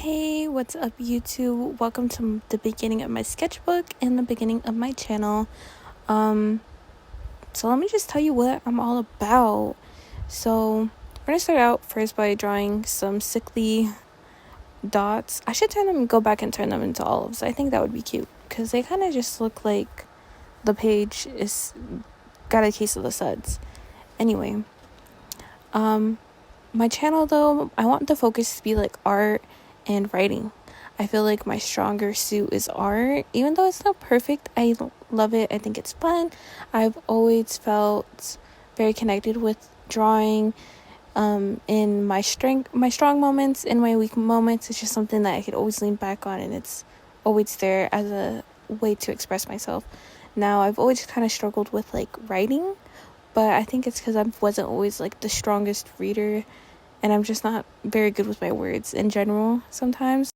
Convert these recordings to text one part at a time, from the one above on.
Hey, what's up, YouTube? Welcome to the beginning of my sketchbook and the beginning of my channel. So let me just tell you what I'm all about. So we're gonna start out first by drawing some sickly dots. I should go back and turn them into olives. I think that would be cute because they kind of just look like the page is got a case of the suds. Anyway, my channel though, I want the focus to be like art and writing. I feel like my stronger suit is art. Even though it's not perfect, I love it. I think it's fun. I've always felt very connected with drawing. In my strong moments, in my weak moments, it's just something that I could always lean back on, and it's always there as a way to express myself. Now, I've always kind of struggled with like writing, but I think it's because I wasn't always like the strongest reader, and I'm just not very good with my words in general sometimes.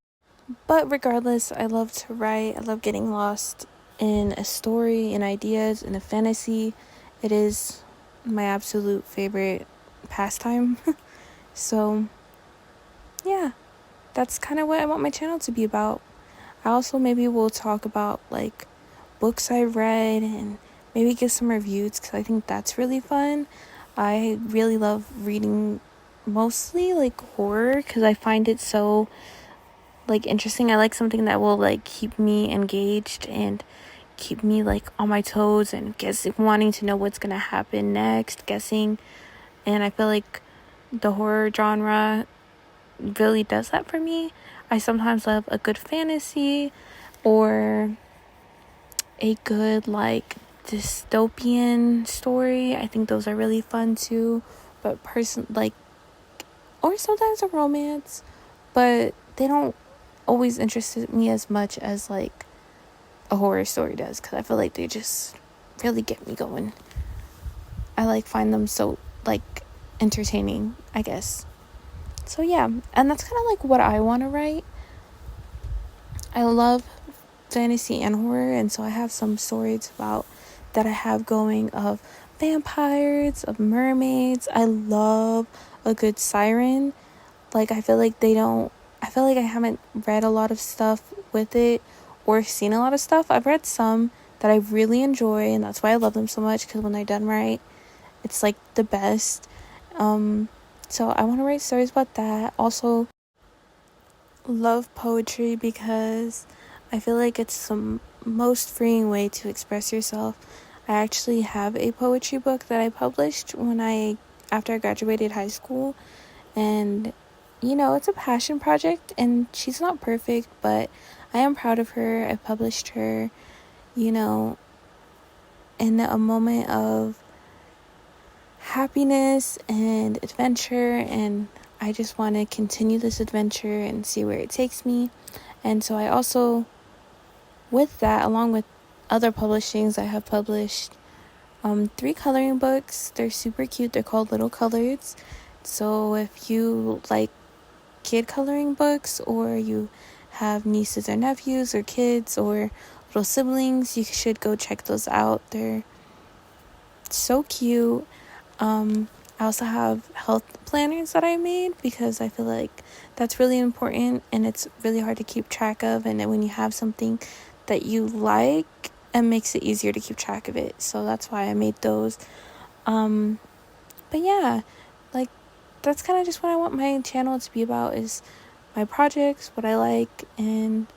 But regardless, I love to write. I love getting lost in a story, in ideas, in a fantasy. It is my absolute favorite pastime. So, yeah, that's kind of what I want my channel to be about. I also maybe will talk about like books I've read and maybe give some reviews because I think that's really fun. I really love reading mostly like horror because I find it so like interesting. I like something that will like keep me engaged and keep me like on my toes and wanting to know what's gonna happen next, guessing. And I feel like the horror genre really does that for me. I sometimes love a good fantasy or a good like dystopian story. I think those are really fun too. But or sometimes a romance, but they don't always interest me as much as like a horror story does, because I feel like they just really get me going. I like find them so like entertaining, I guess. So yeah, and that's kind of like what I want to write. I love fantasy and horror, and so I have some stories about that I have going of vampires, of mermaids. I love a good siren. Like I feel like I haven't read a lot of stuff with it or seen a lot of stuff. I've read some that I really enjoy, and that's why I love them so much, because when they're done right, it's like the best. So I want to write stories about that. Also love poetry because I feel like it's the most freeing way to express yourself. I actually have a poetry book that I published after I graduated high school, and it's a passion project, and she's not perfect, but I am proud of her. I published her, in a moment of happiness and adventure, and I just want to continue this adventure and see where it takes me. And so I also, with that, along with other publishings, I have published 3 coloring books. They're super cute. They're called Little Colors. So if you like kid coloring books, or you have nieces or nephews or kids or little siblings, you should go check those out. They're so cute. I also have health planners that I made because I feel like that's really important, and it's really hard to keep track of, and then when you have something that you like, it makes it easier to keep track of it. So that's why I made those. But yeah, like that's kind of just what I want my channel to be about, is my projects, what I like. And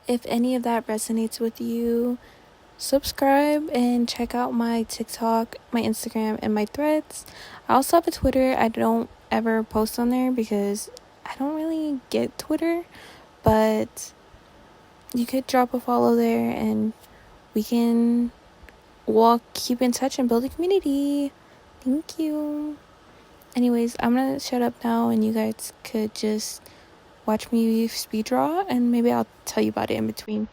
if any of that resonates with you, subscribe and check out my TikTok, my Instagram, and my Threads. I also have a Twitter. I don't ever post on there because I don't really get Twitter, but you could drop a follow there and we can keep in touch and build a community. Thank you. Anyways, I'm gonna shut up now, and you guys could just watch me speed draw, and maybe I'll tell you about it in between.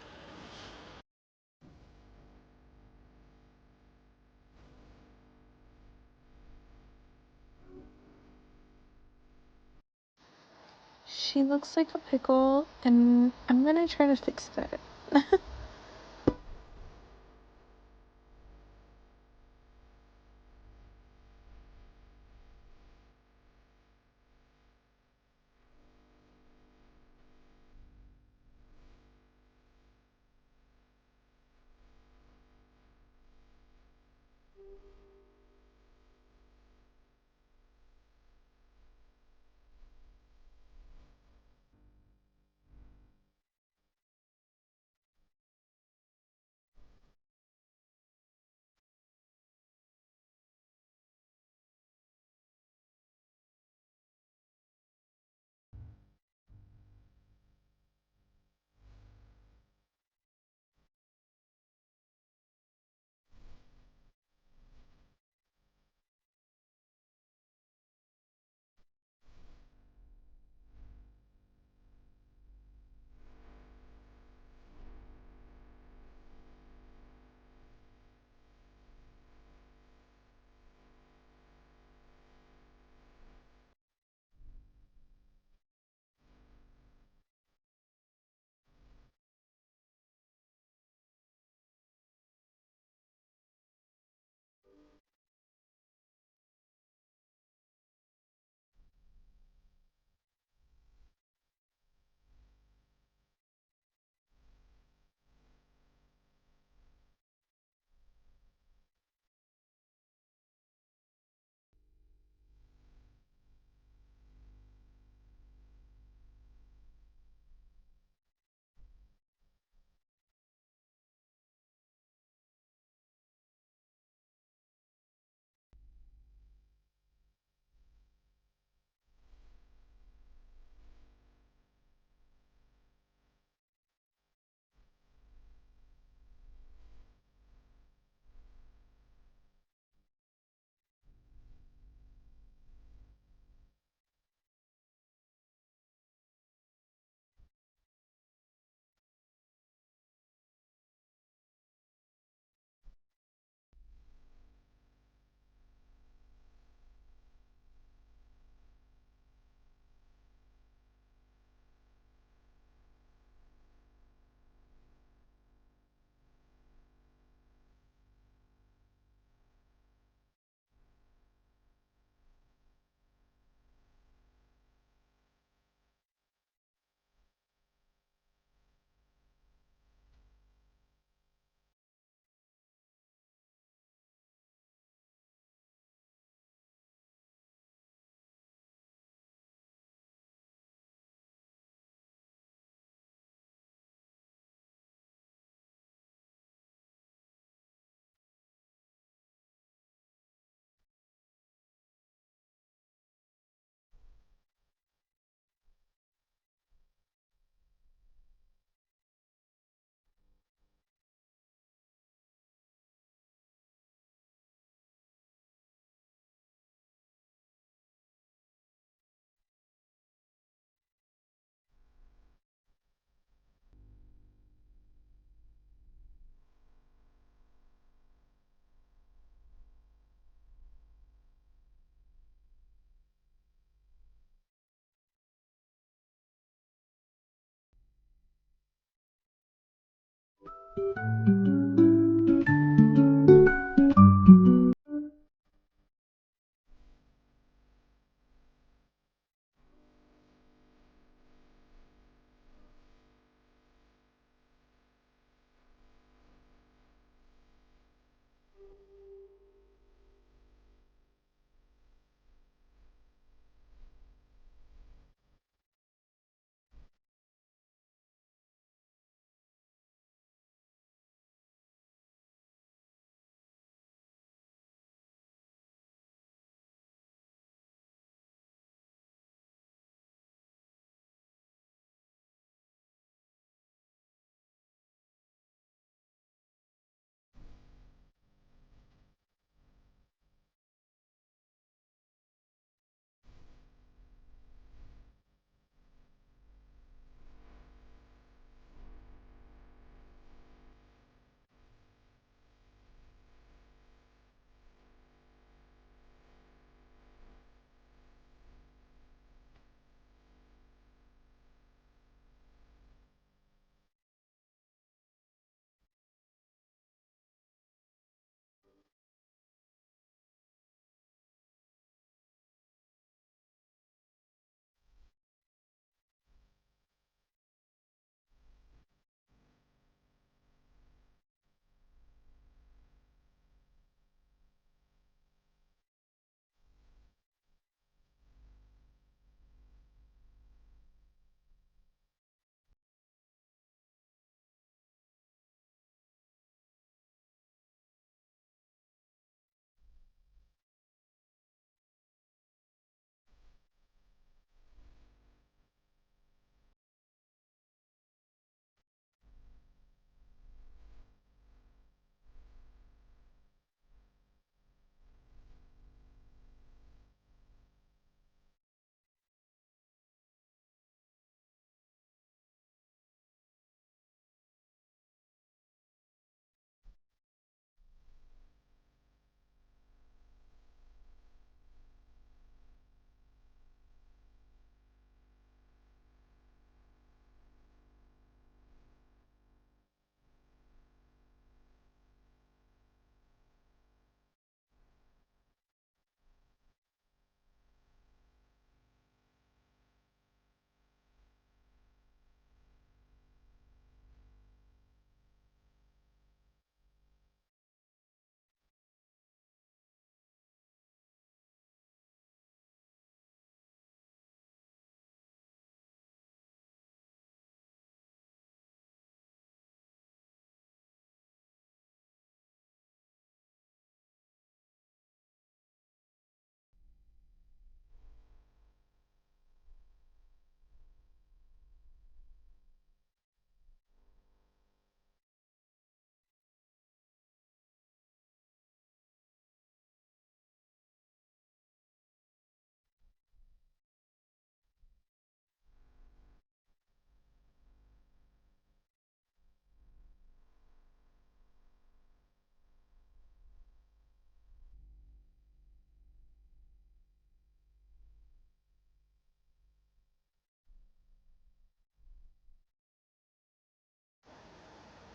She looks like a pickle, and I'm gonna try to fix that.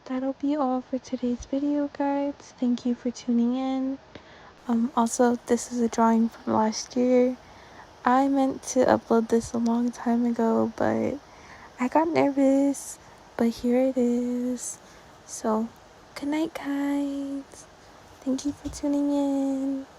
That'll be all for today's video, guys. Thank you for tuning in. Also, this is a drawing from last year. I meant to upload this a long time ago, but I got nervous. But here it is. So, good night, guys. Thank you for tuning in.